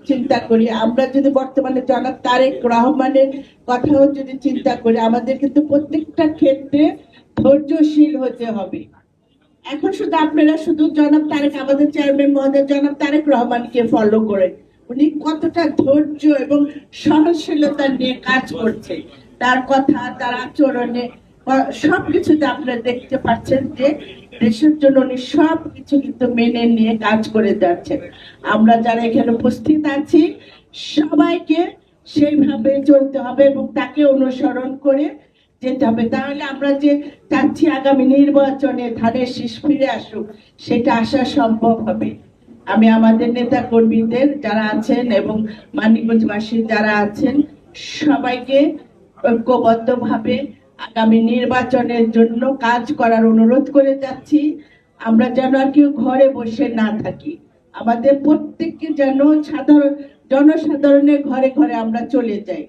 চিন্তা করি, আমরা যদি বর্তমানে জনাব তারেক রহমানের কথাও যদি চিন্তা করি, আমাদের কিন্তু প্রত্যেকটা ক্ষেত্রে ধৈর্যশীল হতে হবে। এখন শুধু আপনারা শুধু জনাব তারেক, আমাদের চেয়ারম্যান মহোদয় জনাব তারেক রহমানকে ফলো করেন, উনি কতটা ধৈর্য এবং সহনশীলতা নিয়ে কাজ করছে, তার কথা, তার আচরণে, সবকিছুতে আপনারা দেখতে পাচ্ছেন যে দেশের জন্য উনি সবকিছু কিন্তু মেনে নিয়ে কাজ করে যাচ্ছেন। আমরা যারা এখানে উপস্থিত আছি সবাইকে সেইভাবে চলতে হবে এবং তাকে অনুসরণ করে যেতে হবে। তাহলে আমরা যে চাচ্ছি আগামী নির্বাচনে ধানের শীষ ফিরে আসুক, সেটা আসা সম্ভব হবে। আমি আমাদের নেতা কর্মীদের যারা আছেন এবং মানিকগঞ্জবাসী যারা আছেন সবাইকে ঐক্যবদ্ধভাবে আগামী নির্বাচনের জন্য কাজ করার অনুরোধ করে যাচ্ছি। আমরা যেন আর কেউ ঘরে বসে না থাকি, আমাদের প্রত্যেককে যেন সাধারণ জনসাধারণের ঘরে ঘরে আমরা চলে যাই।